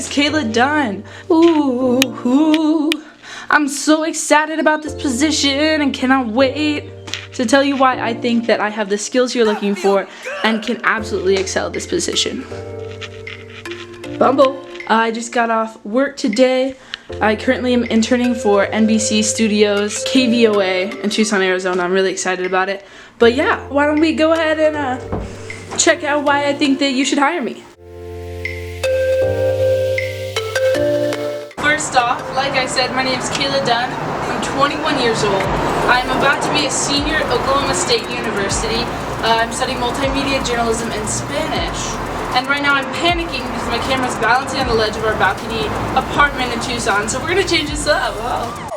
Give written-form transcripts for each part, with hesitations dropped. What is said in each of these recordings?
is Kayla Dunn. Ooh, I'm so excited about this position and cannot wait to tell you why I think that I have the skills you're looking for and can absolutely excel at this position. Bumble. I just got off work today. I currently am interning for NBC Studios KVOA in Tucson, Arizona. I'm really excited about it. But yeah, why don't we go ahead and check out why I think that you should hire me. First off, like I said, my name is Kayla Dunn. I'm 21 years old. I'm about to be a senior at Oklahoma State University. I'm studying multimedia journalism and Spanish. And right now I'm panicking because my camera's balancing on the ledge of our balcony apartment in Tucson. So we're gonna change this up. Wow.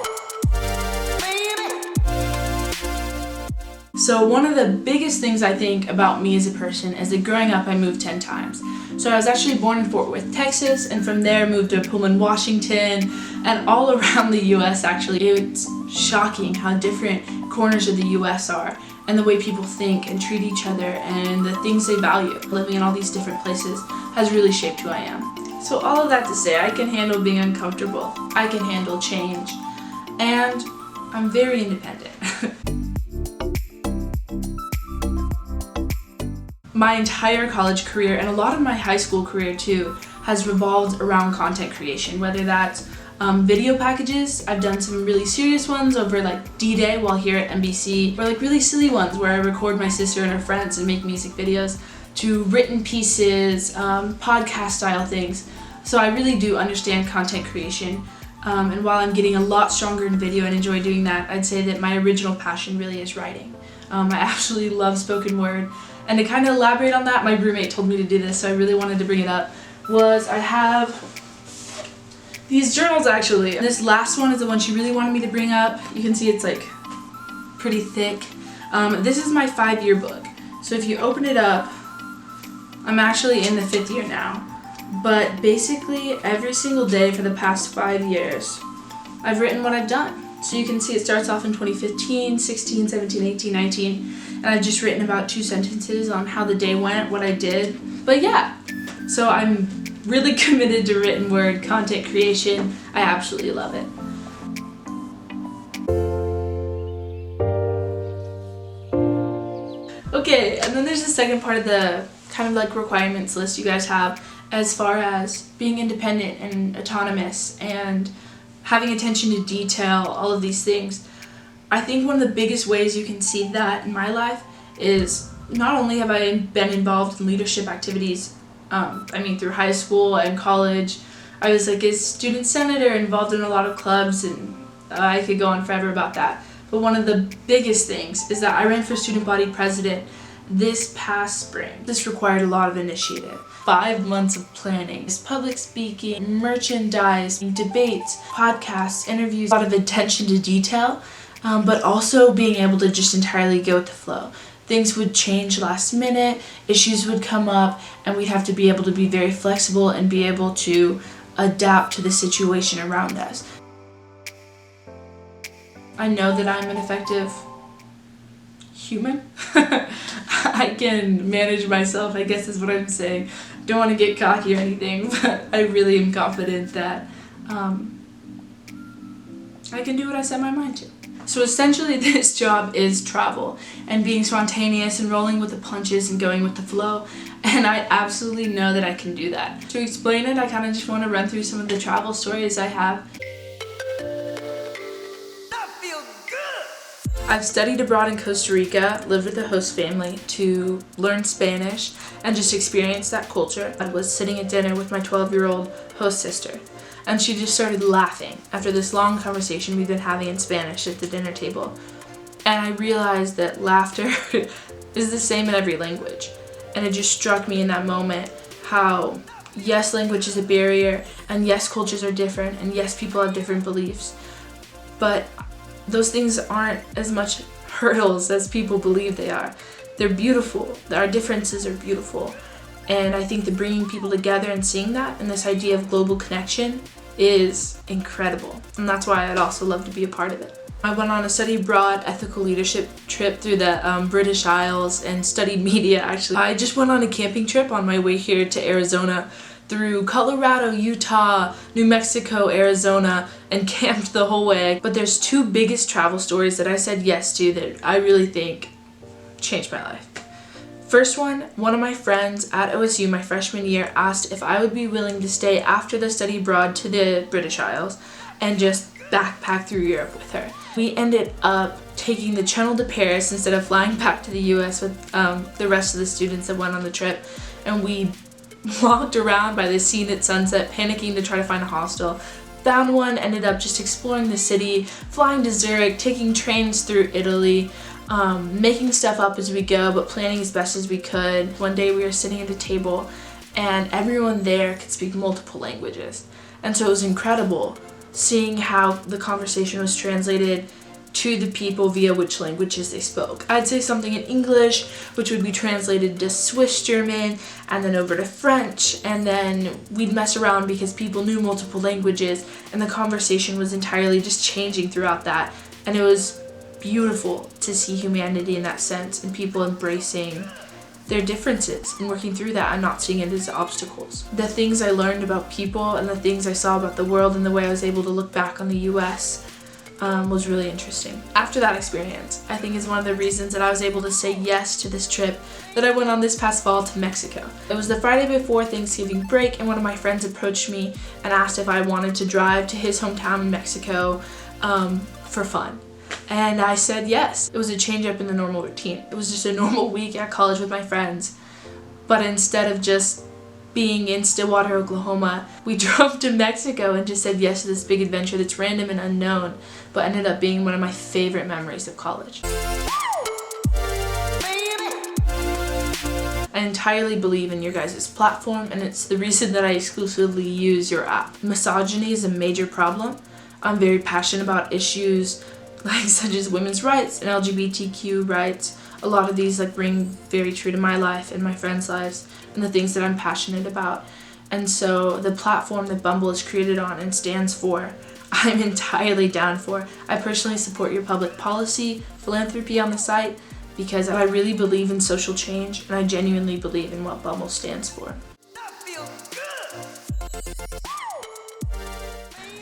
So one of the biggest things I think about me as a person is that growing up I moved 10 times. So I was actually born in Fort Worth, Texas, and from there moved to Pullman, Washington, and all around the US actually. It's shocking how different corners of the US are, and the way people think and treat each other and the things they value. Living in all these different places has really shaped who I am. So all of that to say, I can handle being uncomfortable, I can handle change, and I'm very independent. My entire college career, and a lot of my high school career too, has revolved around content creation, whether that's video packages. I've done some really serious ones over like D-Day while here at NBC, or like really silly ones where I record my sister and her friends and make music videos, to written pieces, podcast style things. So I really do understand content creation. And while I'm getting a lot stronger in video and enjoy doing that, I'd say that my original passion really is writing. I absolutely love spoken word. And to kind of elaborate on that, my roommate told me to do this, so I really wanted to bring it up, was I have these journals actually. This last one is the one she really wanted me to bring up. You can see it's like pretty thick. This is my 5-year book. So if you open it up, I'm actually in the 5th year now. But basically every single day for the past 5 years, I've written what I've done. So you can see it starts off in 2015, 16, 17, 18, 19, and I've just written about 2 sentences on how the day went, what I did. But yeah, so I'm really committed to written word content creation. I absolutely love it. Okay, and then there's the second part of the kind of like requirements list you guys have as far as being independent and autonomous and having attention to detail, all of these things. I think one of the biggest ways you can see that in my life is not only have I been involved in leadership activities, through high school and college. I was like a student senator involved in a lot of clubs, and I could go on forever about that. But one of the biggest things is that I ran for student body president this past spring. This required a lot of initiative. 5 months of planning, public speaking, merchandise, debates, podcasts, interviews, a lot of attention to detail, but also being able to just entirely go with the flow. Things would change last minute, issues would come up, and we'd have to be able to be very flexible and be able to adapt to the situation around us. I know that I'm an effective human. I can manage myself, I guess is what I'm saying. Don't want to get cocky or anything, but I really am confident that I can do what I set my mind to. So essentially this job is travel and being spontaneous and rolling with the punches and going with the flow, and I absolutely know that I can do that. To explain it, I kind of just want to run through some of the travel stories I have. I've studied abroad in Costa Rica, lived with the host family to learn Spanish and just experience that culture. I was sitting at dinner with my 12-year-old host sister, and she just started laughing after this long conversation we've been having in Spanish at the dinner table. And I realized that laughter is the same in every language. And it just struck me in that moment how, yes, language is a barrier, and yes, cultures are different, and yes, people have different beliefs, but those things aren't as much hurdles as people believe they are. They're beautiful. Our differences are beautiful. And I think that bringing people together and seeing that, and this idea of global connection, is incredible. And that's why I'd also love to be a part of it. I went on a study abroad ethical leadership trip through the British Isles and studied media actually. I just went on a camping trip on my way here to Arizona through Colorado, Utah, New Mexico, Arizona, and camped the whole way. But there's two biggest travel stories that I said yes to that I really think changed my life. First one of my friends at OSU my freshman year asked if I would be willing to stay after the study abroad to the British Isles and just backpack through Europe with her. We ended up taking the Channel to Paris instead of flying back to the US with the rest of the students that went on the trip, and we walked around by the scene at sunset, panicking to try to find a hostel. Found one, ended up just exploring the city, flying to Zurich, taking trains through Italy, making stuff up as we go, but planning as best as we could. One day we were sitting at a table and everyone there could speak multiple languages. And so it was incredible seeing how the conversation was translated to the people via which languages they spoke. I'd say something in English, which would be translated to Swiss German, and then over to French, and then we'd mess around because people knew multiple languages, and the conversation was entirely just changing throughout that. And it was beautiful to see humanity in that sense, and people embracing their differences and working through that and not seeing it as obstacles. The things I learned about people and the things I saw about the world and the way I was able to look back on the US was really interesting. After that experience, I think is one of the reasons that I was able to say yes to this trip that I went on this past fall to Mexico. It was the Friday before Thanksgiving break, and one of my friends approached me and asked if I wanted to drive to his hometown in Mexico for fun. And I said yes. It was a change up in the normal routine. It was just a normal week at college with my friends. But instead of just being in Stillwater, Oklahoma, we drove to Mexico and just said yes to this big adventure that's random and unknown, but ended up being one of my favorite memories of college. I entirely believe in your guys' platform, and it's the reason that I exclusively use your app. Misogyny is a major problem. I'm very passionate about issues such as women's rights and LGBTQ rights. A lot of these ring very true to my life and my friends' lives and the things that I'm passionate about. And so the platform that Bumble is created on and stands for, I'm entirely down for. I personally support your public policy, philanthropy on the site, because I really believe in social change, and I genuinely believe in what Bumble stands for.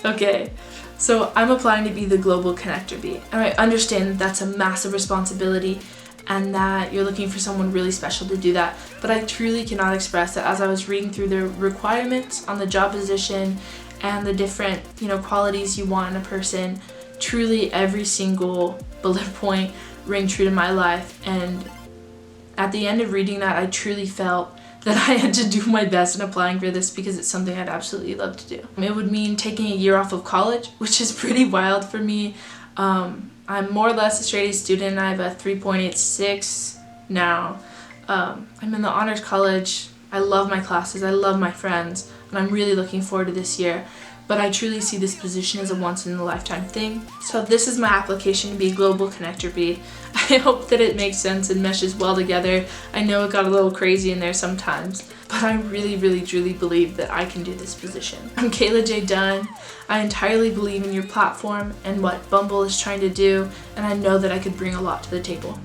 Okay, so I'm applying to be the global connector bee, and I understand that that's a massive responsibility and that you're looking for someone really special to do that, but I truly cannot express that as I was reading through the requirements on the job position and the different, qualities you want in a person, truly every single bullet point rang true to my life. And at the end of reading that, I truly felt that I had to do my best in applying for this because it's something I'd absolutely love to do. It would mean taking a year off of college, which is pretty wild for me. I'm more or less a straight A student. I have a 3.86 now. I'm in the honors college. I love my classes. I love my friends, and I'm really looking forward to this year. But I truly see this position as a once-in-a-lifetime thing. So this is my application to be a global connector bee. I hope that it makes sense and meshes well together. I know it got a little crazy in there sometimes, but I really, really, truly believe that I can do this position. I'm Kayla J. Dunn. I entirely believe in your platform and what Bumble is trying to do, and I know that I could bring a lot to the table.